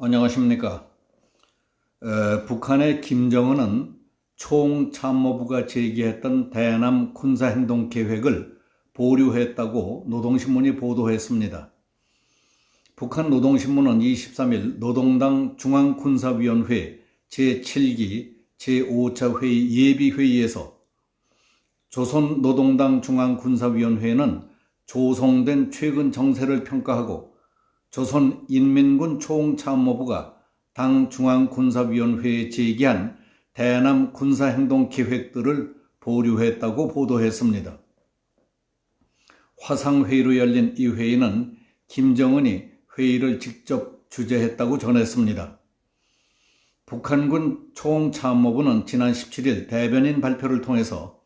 안녕하십니까. 북한의 김정은은 총참모부가 제기했던 대남 군사행동 계획을 보류했다고 노동신문이 보도했습니다. 북한 노동신문은 23일 노동당 중앙군사위원회 제7기 제5차 회의 예비회의에서 조선노동당 중앙군사위원회는 조성된 최근 정세를 평가하고 조선인민군 총참모부가 당 중앙군사위원회에 제기한 대남 군사행동 계획들을 보류했다고 보도했습니다. 화상회의로 열린 이 회의는 김정은이 회의를 직접 주재했다고 전했습니다. 북한군 총참모부는 지난 17일 대변인 발표를 통해서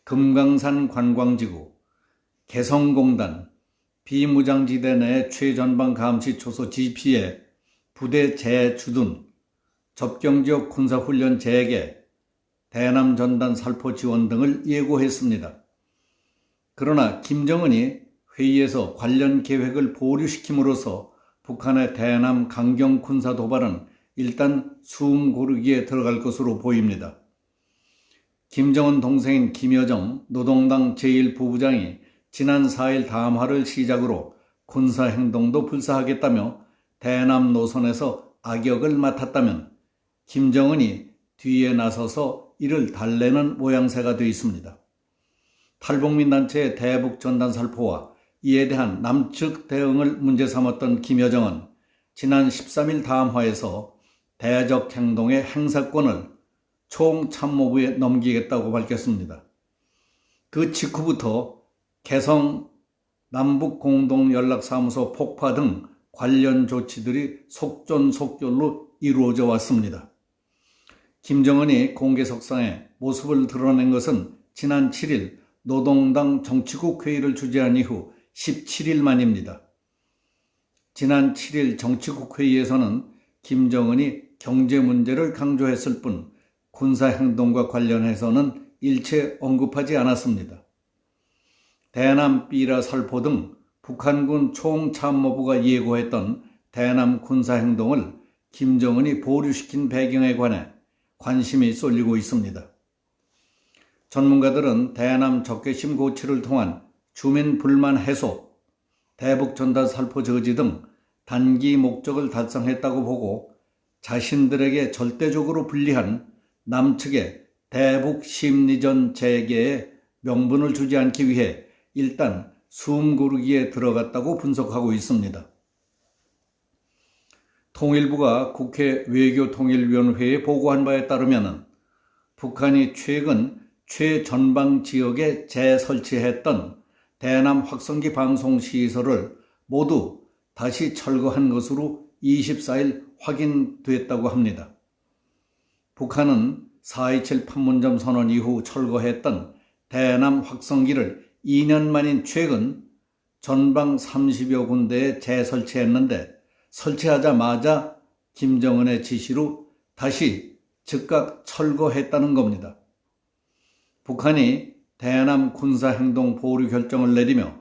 금강산 관광지구, 개성공단, 비무장지대 내 최전방 감시 초소 GP에 부대 재주둔, 접경지역 군사훈련 재개, 대남 전단 살포 지원 등을 예고했습니다. 그러나 김정은이 회의에서 관련 계획을 보류시킴으로써 북한의 대남 강경 군사 도발은 일단 숨 고르기에 들어갈 것으로 보입니다. 김정은 동생인 김여정 노동당 제1부부장이 지난 4일 담화를 시작으로 군사행동도 불사하겠다며 대남 노선에서 악역을 맡았다면 김정은이 뒤에 나서서 이를 달래는 모양새가 되어 있습니다. 탈북민단체의 대북 전단 살포와 이에 대한 남측 대응을 문제 삼았던 김여정은 지난 13일 담화에서 대적 행동의 행사권을 총참모부에 넘기겠다고 밝혔습니다. 그 직후부터 개성 남북공동연락사무소 폭파 등 관련 조치들이 속전속결로 이루어져 왔습니다. 김정은이 공개석상에 모습을 드러낸 것은 지난 7일 노동당 정치국 회의를 주재한 이후 17일 만입니다. 지난 7일 정치국 회의에서는 김정은이 경제 문제를 강조했을 뿐 군사행동과 관련해서는 일체 언급하지 않았습니다. 대남 삐라 살포 등 북한군 총참모부가 예고했던 대남 군사행동을 김정은이 보류시킨 배경에 관해 관심이 쏠리고 있습니다. 전문가들은 대남 적개심 고취를 통한 주민 불만 해소, 대북 전단 살포 저지 등 단기 목적을 달성했다고 보고 자신들에게 절대적으로 불리한 남측의 대북 심리전 재개에 명분을 주지 않기 위해 일단 숨 고르기에 들어갔다고 분석하고 있습니다. 통일부가 국회 외교통일위원회에 보고한 바에 따르면 북한이 최근 최전방 지역에 재설치했던 대남 확성기 방송시설을 모두 다시 철거한 것으로 24일 확인됐다고 합니다. 북한은 4.27 판문점 선언 이후 철거했던 대남 확성기를 2년 만인 최근 전방 30여 군데에 재설치했는데 설치하자마자 김정은의 지시로 다시 즉각 철거했다는 겁니다. 북한이 대남 군사행동 보류 결정을 내리며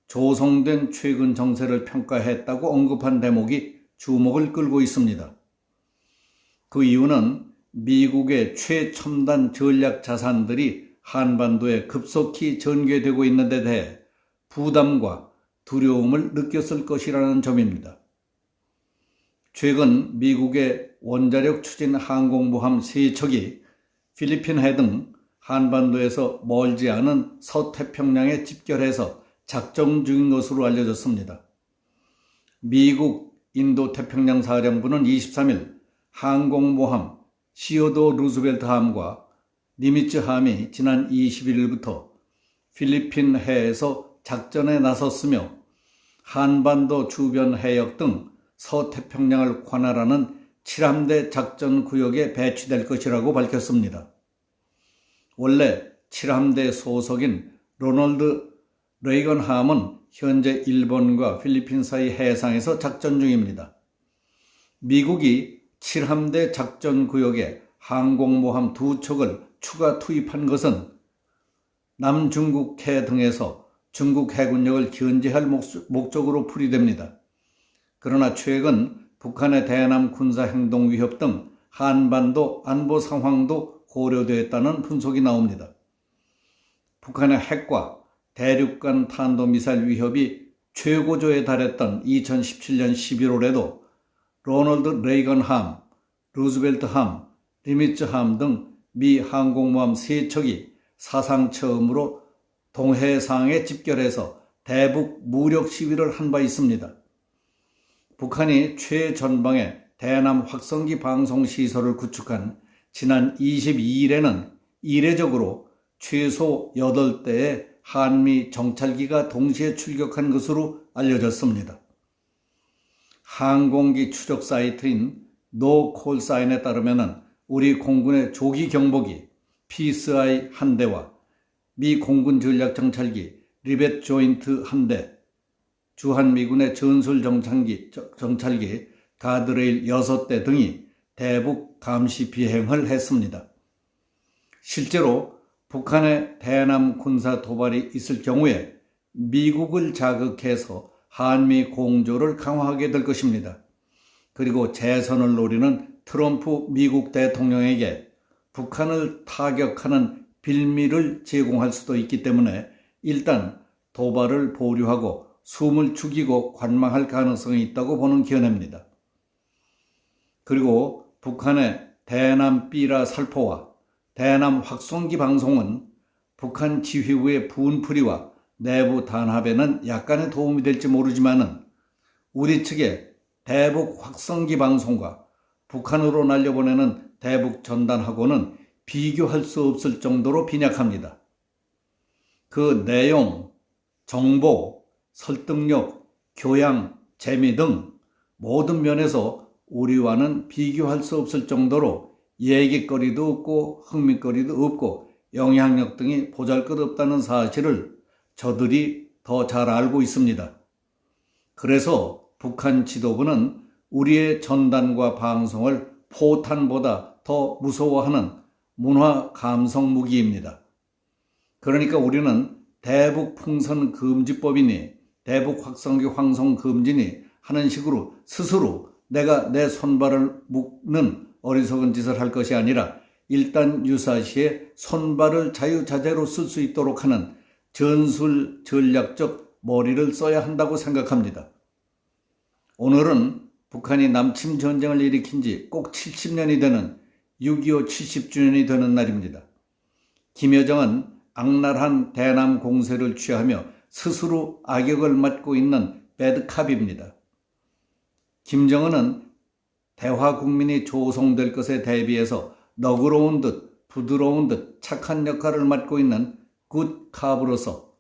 조성된 최근 정세를 평가했다고 언급한 대목이 주목을 끌고 있습니다. 그 이유는 미국의 최첨단 전략 자산들이 한반도에 급속히 전개되고 있는 데 대해 부담과 두려움을 느꼈을 것이라는 점입니다. 최근 미국의 원자력 추진 항공모함 3척이 필리핀해 등 한반도에서 멀지 않은 서태평양에 집결해서 작전 중인 것으로 알려졌습니다. 미국 인도태평양 사령부는 23일 항공모함 시어도 루즈벨트 함과 니미츠 함이 지난 21일부터 필리핀 해에서 작전에 나섰으며 한반도 주변 해역 등 서태평양을 관할하는 7함대 작전 구역에 배치될 것이라고 밝혔습니다. 원래 7함대 소속인 로널드 레이건 함은 현재 일본과 필리핀 사이 해상에서 작전 중입니다. 미국이 7함대 작전 구역에 항공모함 2척을 추가 투입한 것은 남중국해 등에서 중국 해군력을 견제할 목적으로 풀이됩니다. 그러나 최근 북한의 대남 군사 행동 위협 등 한반도 안보 상황도 고려되었다는 분석이 나옵니다. 북한의 핵과 대륙간 탄도미사일 위협이 최고조에 달했던 2017년 11월에도 로널드 레이건 함, 루즈벨트 함, 리미츠 함 등 미 항공모함 3척이 사상 처음으로 동해상에 집결해서 대북 무력 시위를 한 바 있습니다. 북한이 최전방에 대남 확성기 방송 시설을 구축한 지난 22일에는 이례적으로 최소 8대의 한미 정찰기가 동시에 출격한 것으로 알려졌습니다. 항공기 추적 사이트인 노콜사인에 따르면 우리 공군의 조기 경보기 PSI 한 대와 미 공군 전략 정찰기 리벳 조인트 한 대, 주한미군의 전술 정찰기 가드레일 6대 등이 대북 감시 비행을 했습니다. 실제로 북한의 대남 군사 도발이 있을 경우에 미국을 자극해서 한미 공조를 강화하게 될 것입니다. 그리고 재선을 노리는 트럼프 미국 대통령에게 북한을 타격하는 빌미를 제공할 수도 있기 때문에 일단 도발을 보류하고 숨을 죽이고 관망할 가능성이 있다고 보는 견해입니다. 그리고 북한의 대남 삐라 살포와 대남 확성기 방송은 북한 지휘부의 분풀이와 내부 단합에는 약간의 도움이 될지 모르지만은 우리 측의 대북 확성기 방송과 북한으로 날려보내는 대북 전단하고는 비교할 수 없을 정도로 빈약합니다. 그 내용, 정보, 설득력, 교양, 재미 등 모든 면에서 우리와는 비교할 수 없을 정도로 얘기거리도 없고 흥미거리도 없고 영향력 등이 보잘것없다는 사실을 저들이 더 잘 알고 있습니다. 그래서 북한 지도부는 우리의 전단과 방송을 포탄보다 더 무서워하는 문화 감성 무기입니다. 그러니까 우리는 대북 풍선 금지법이니 대북 확성기 방송 금지니 하는 식으로 스스로 내가 내 손발을 묶는 어리석은 짓을 할 것이 아니라 일단 유사시에 손발을 자유자재로 쓸 수 있도록 하는 전술 전략적 머리를 써야 한다고 생각합니다. 오늘은 북한이 남침 전쟁을 일으킨 지 꼭 70년이 되는 6.25 70주년이 되는 날입니다. 김여정은 악랄한 대남 공세를 취하며 스스로 악역을 맡고 있는 배드캅입니다. 김정은은 대화 국민이 조성될 것에 대비해서 너그러운 듯 부드러운 듯 착한 역할을 맡고 있는 굿캅으로서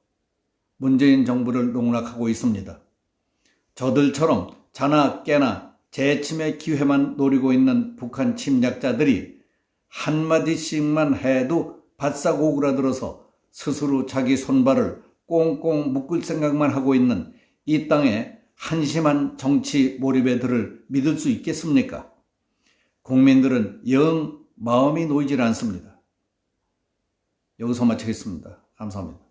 문재인 정부를 농락하고 있습니다. 저들처럼 자나 깨나 재침의 기회만 노리고 있는 북한 침략자들이 한마디씩만 해도 바싹 오그라들어서 스스로 자기 손발을 꽁꽁 묶을 생각만 하고 있는 이 땅의 한심한 정치 몰입애들을 믿을 수 있겠습니까? 국민들은 영 마음이 놓이질 않습니다. 여기서 마치겠습니다. 감사합니다.